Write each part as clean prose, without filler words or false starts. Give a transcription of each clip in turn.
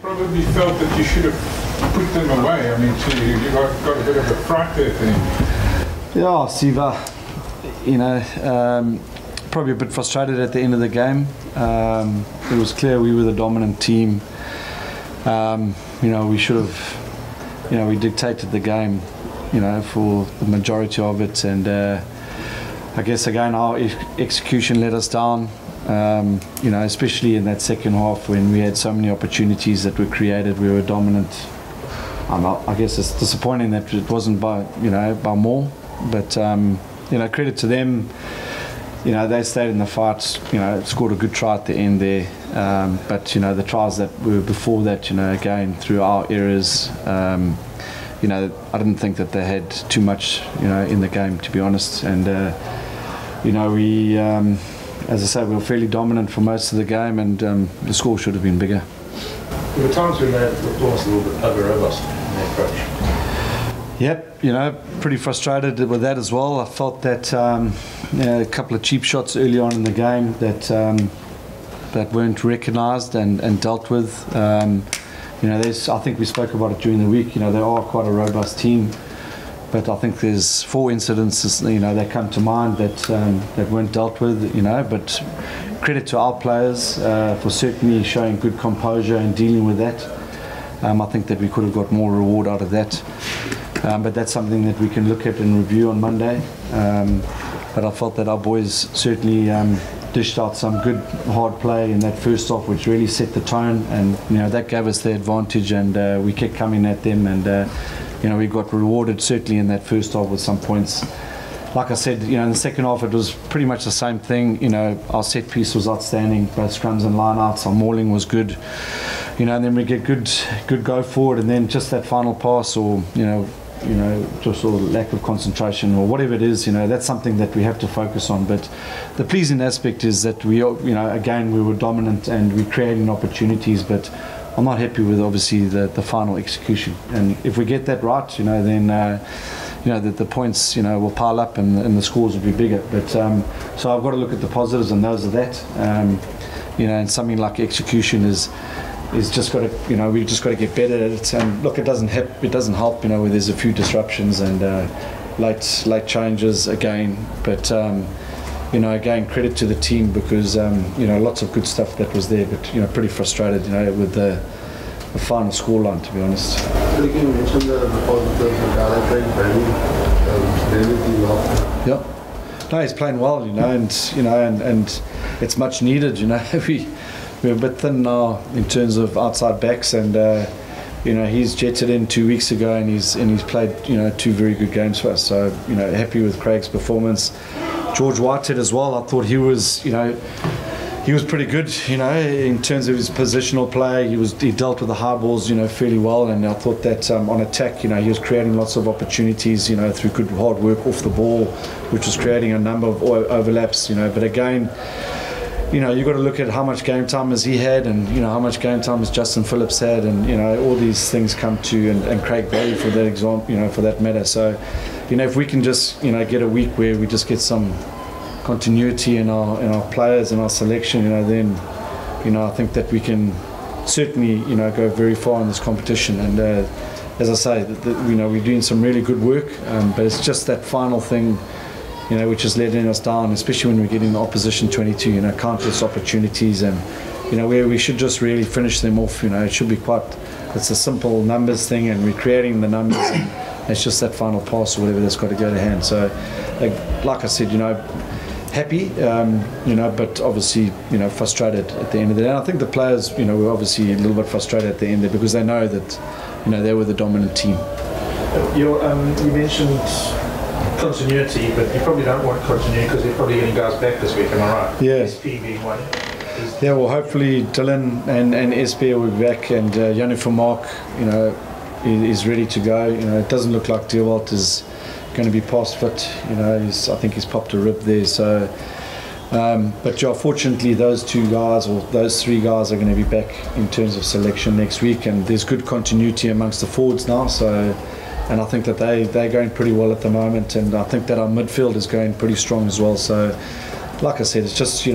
Probably felt that you should have put them away. I mean, you got a bit of a fright there thing. Yeah, Steve, probably a bit frustrated at the end of the game. It was clear we were the dominant team. We should have, we dictated the game, for the majority of it, and I guess again our execution let us down. Especially in that second half when we had so many opportunities that were created, we were dominant. I guess it's disappointing that it wasn't by more, but credit to them. They stayed in the fight. Scored a good try at the end there. But the tries that were before that, again through our errors, I didn't think that they had too much, in the game, to be honest. And we. As I say, we were fairly dominant for most of the game, and the score should have been bigger. There were times when they looked almost a little bit over-robust in their approach. Yep, pretty frustrated with that as well. I felt that a couple of cheap shots early on in the game that weren't recognised and dealt with. I think we spoke about it during the week. They are quite a robust team. But I think there's 4 incidences, that come to mind that weren't dealt with, But credit to our players for certainly showing good composure and dealing with that. I think that we could have got more reward out of that. But that's something that we can look at and review on Monday. But I felt that our boys certainly dished out some good hard play in that first half, which really set the tone, and that gave us the advantage, and we kept coming at them, and we got rewarded certainly in that first half with some points. Like I said, in the second half it was pretty much the same thing. Our set piece was outstanding, both scrums and lineouts. Our mauling was good, and then we get good go forward, and then just that final pass, or just sort of lack of concentration or whatever it is. That's something that we have to focus on. But the pleasing aspect is that we, again, we were dominant and we created opportunities, but I'm not happy with obviously the final execution, and if we get that right, then the points will pile up and the scores will be bigger. But so I've got to look at the positives, and those are that. And something like execution is just got to we've just got to get better at it. And look, it doesn't help where there's a few disruptions and late changes again, but. Again, credit to the team because lots of good stuff that was there, but pretty frustrated with the final scoreline, to be honest. So you can mention the positives of Yep. No, he's playing well, and it's much needed. We're a bit thin now in terms of outside backs, and he's jetted in 2 weeks ago, and he's played 2 very good games for us. So happy with Craig's performance. George Whitehead as well. I thought he was pretty good, in terms of his positional play. He dealt with the high balls, fairly well, and I thought that on attack, he was creating lots of opportunities, through good hard work off the ball, which was creating a number of overlaps, But again, you've got to look at how much game time has he had, and how much game time has Justin Phillips had, and all these things come to, and Craig Bailey for that example, for that matter. So. If we can just get a week where we just get some continuity in our players and our selection, then I think that we can certainly go very far in this competition. And as I say, we're doing some really good work, but it's just that final thing, which is letting us down, especially when we get in the opposition 22. Countless opportunities, and where we should just really finish them off. It should be it's a simple numbers thing, and we're creating the numbers. And, it's just that final pass or whatever that's got to go to hand. So, like I said, happy, but obviously, frustrated at the end of the day. And I think the players, were obviously a little bit frustrated at the end there because they know that, they were the dominant team. You mentioned continuity, but you probably don't want continuity because they're probably getting guys back this week, am I right? Yeah. SP being one. Yeah, well, hopefully Dylan and SP will be back, and Janne Vermaak, is ready to go. It doesn't look like Dewalt is going to be past fit. I think he's popped a rib there. So, but fortunately, those 2 guys or those 3 guys are going to be back in terms of selection next week, and there's good continuity amongst the forwards now. So, and I think that they're going pretty well at the moment, and I think that our midfield is going pretty strong as well. So, like I said, it's just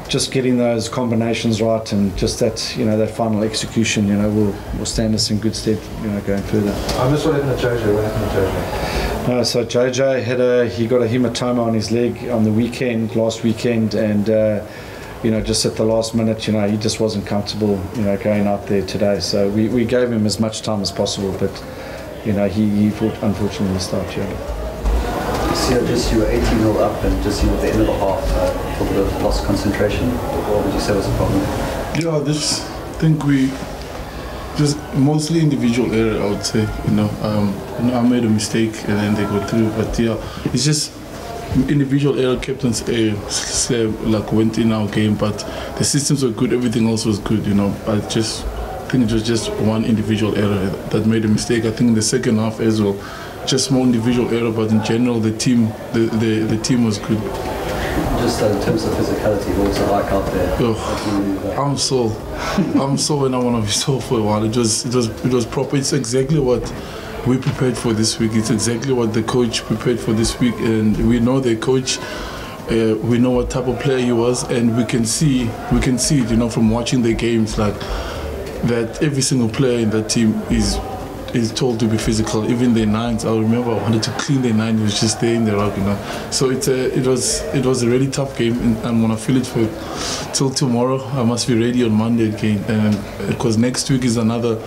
just getting those combinations right and just that, you know, that final execution, you know, will stand us in good stead, you know, going further. I missed what happened to Jojo. What happened to Jojo? So Jojo he got a hematoma on his leg on the last weekend, and you know, just at the last minute, you know, he just wasn't comfortable, you know, going out there today. So we gave him as much time as possible, but you know, he unfortunately missed out. Yeah. So just you were 18-0 up, and just at the end of the half, a little bit of lost concentration. What would you say was the problem? Yeah, I think we just mostly individual error. I would say, you know, I made a mistake and then they go through. But yeah, it's just individual error kept us like went in our game. But the systems were good, everything else was good, you know. I think it was just one individual error that made a mistake. I think in the second half as well. Just small individual error, but in general the team was good. Just in terms of physicality, what was it like out there? I'm so when I want to be sore for a while. It was proper. It's exactly what we prepared for this week. It's exactly what the coach prepared for this week, and we know the coach. We know what type of player he was, and we can see it, you know, from watching the games, like that every single player in that team is told to be physical. Even the nines, I remember I wanted to clean the nine. It was just there in the rug, you know. So it was a really tough game, and I'm gonna feel it till tomorrow. I must be ready on Monday again, because next week is another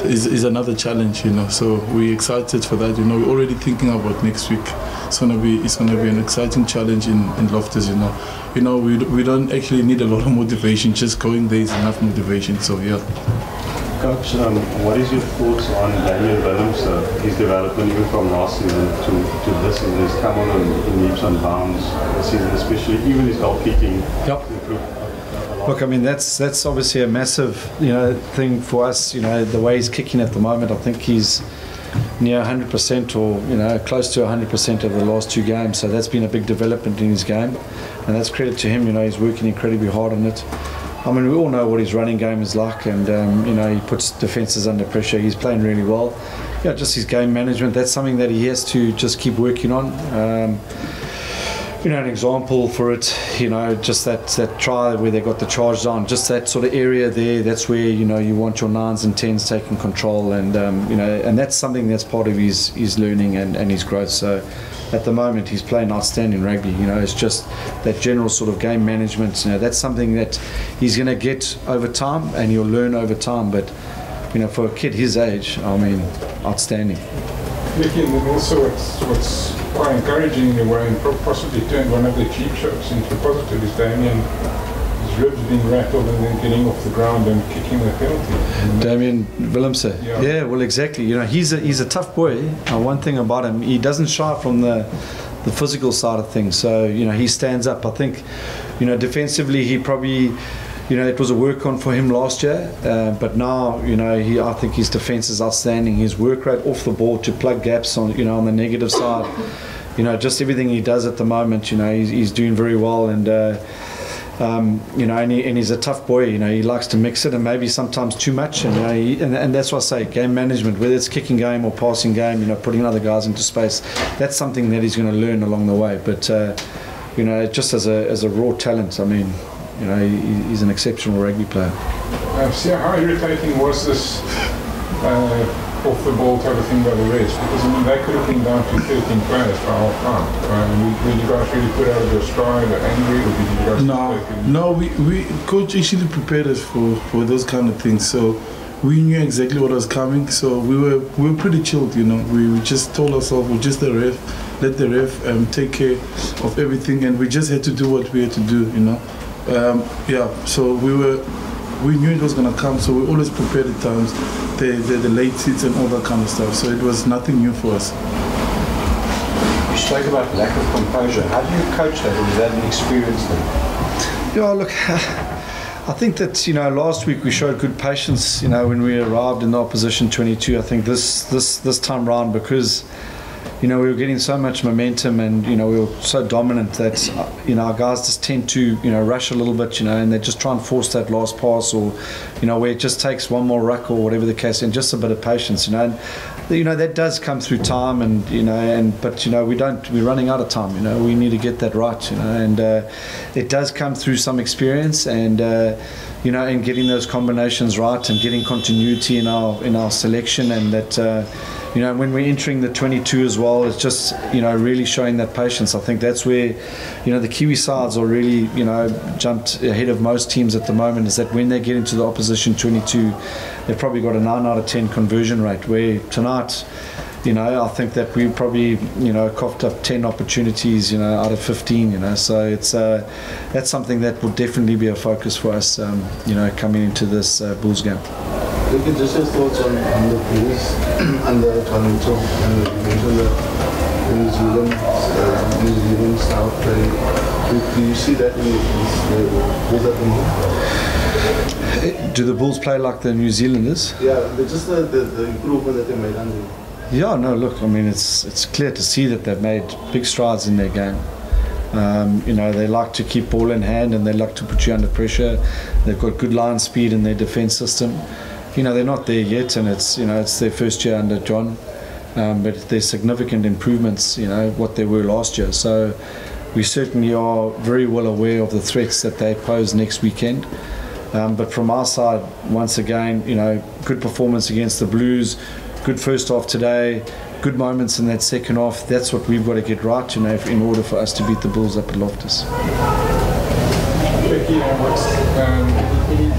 another challenge, you know. So we're excited for that, you know. We're already thinking about next week. It's gonna be an exciting challenge in Loftus, you know. You know, we don't actually need a lot of motivation. Just going there is enough motivation. So yeah. Coach, what is your thoughts on Damian Willems, his development even from last season to this season? He's come on in leaps and bounds this season, especially even his goal kicking. Yep. Look, I mean, that's obviously a massive, you know, thing for us. You know, the way he's kicking at the moment, I think he's near 100% or, you know, close to 100% of the last two games. So that's been a big development in his game, and that's credit to him. You know, he's working incredibly hard on it. I mean, we all know what his running game is like, and you know, he puts defences under pressure. He's playing really well. Yeah, just his game management, that's something that he has to just keep working on. You know, an example for it, you know, just that try where they got the charge down, just that sort of area there, that's where, you know, you want your 9s and 10s taking control, and you know, and that's something that's part of his learning and his growth. So at the moment he's playing outstanding rugby. You know, it's just that general sort of game management, you know, that's something that he's going to get over time and he'll learn over time. But you know, for a kid his age, I mean, outstanding. Vicky, and then also what's quite encouraging in a way, and possibly turned one of the cheap shots into positive, is Damien, his ribs being rattled and then getting off the ground and kicking the penalty. Damian Willems. Yeah, well, exactly. You know, he's a tough boy. One thing about him, he doesn't shy from the physical side of things. So, you know, he stands up. I think, you know, defensively he probably, you know, it was a work on for him last year, but now, you know, I think his defence is outstanding. His work rate off the ball to plug gaps on, you know, on the negative side, you know, just everything he does at the moment, you know, he's doing very well, and you know, and he's a tough boy. You know, he likes to mix it, and maybe sometimes too much. And you know, and that's why I say game management, whether it's kicking game or passing game, you know, putting other guys into space, that's something that he's going to learn along the way. But you know, just as a raw talent, I mean, you know, he's an exceptional rugby player. So how irritating was this off the ball type of thing by the rest? Because I mean, they could have been down to 13 players for half time. Did you guys really put out of your stride or angry, or did you guys? No. We coach actually prepared us for those kind of things. So we knew exactly what was coming. So we were pretty chilled. You know, we just told ourselves we're just the ref, let the ref take care of everything, and we just had to do what we had to do. You know. Yeah, so we knew it was going to come, so we always prepared at times, the late hits and all that kind of stuff, so it was nothing new for us. You spoke about lack of composure. How do you coach that, or is that an experience then? Yeah, look, I think that, you know, last week we showed good patience, you know, when we arrived in the opposition 22. I think this time round, because, you know, we were getting so much momentum, and, you know, we were so dominant that, you know, our guys just tend to, you know, rush a little bit, you know, and they just try and force that last pass, or, you know, where it just takes one more ruck or whatever the case, and just a bit of patience, you know. And that does come through time, and but we're running out of time. We need to get that right. And it does come through some experience, and and getting those combinations right, and getting continuity in our selection, and that when we're entering the 22 as well, it's just really showing that patience. I think that's where the Kiwi sides are really jumped ahead of most teams at the moment, is that when they get into the opposition 22, they've probably got a 9 out of 10 conversion rate, where tonight I think that we probably coughed up 10 opportunities out of 15, so it's that's something that will definitely be a focus for us coming into this Bulls game. Okay, just your thoughts on the Bulls and the Toronto, and you mentioned the New Zealand style play. Do you see that in the Bulls at the moment? Do the Bulls play like the New Zealanders? Yeah, just the improvement that they made under. Yeah, no, look, I mean, it's clear to see that they've made big strides in their game. They like to keep ball in hand, and they like to put you under pressure. They've got good line speed in their defence system. They're not there yet, and it's their first year under John, but there's significant improvements, what they were last year. So we certainly are very well aware of the threats that they pose next weekend. But from our side, once again, good performance against the Blues, good first half today, good moments in that second half. That's what we've got to get right, in order for us to beat the Bulls up at Loftus. Becky, what's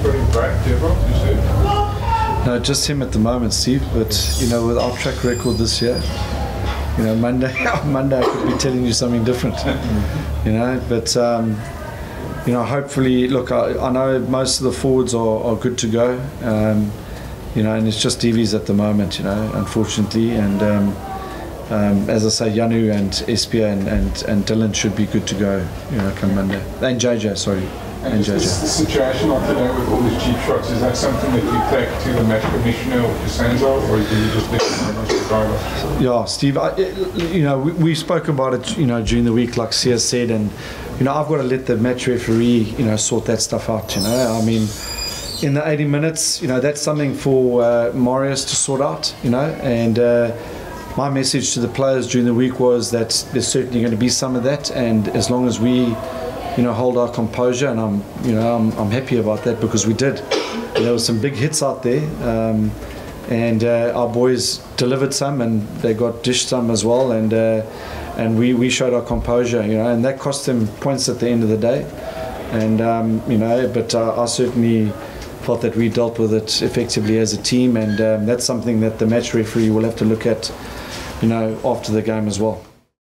putting back, Deborah, you said? No, just him at the moment, Steve. But with our track record this year, Monday I could be telling you something different. But hopefully, look, I know most of the forwards are good to go. And it's just DVs at the moment, unfortunately. And as I say, Yanu and Espia and Dylan should be good to go, come Monday. And JJ, sorry. And JJ. Is the situation on today with all these cheap shots, is that something that you take to the match commissioner or to Sanzo, or do you just let the driver? Yeah, Steve, we spoke about it, during the week, like Sia said, and, I've got to let the match referee, sort that stuff out, I mean, in the 80 minutes, that's something for Marius to sort out, and my message to the players during the week was that there's certainly going to be some of that, and as long as we, hold our composure, and I'm happy about that, because we did. There were some big hits out there, and our boys delivered some, and they got dished some as well, and we showed our composure, and that cost them points at the end of the day, and but I certainly thought that we dealt with it effectively as a team, and that's something that the match referee will have to look at, after the game as well.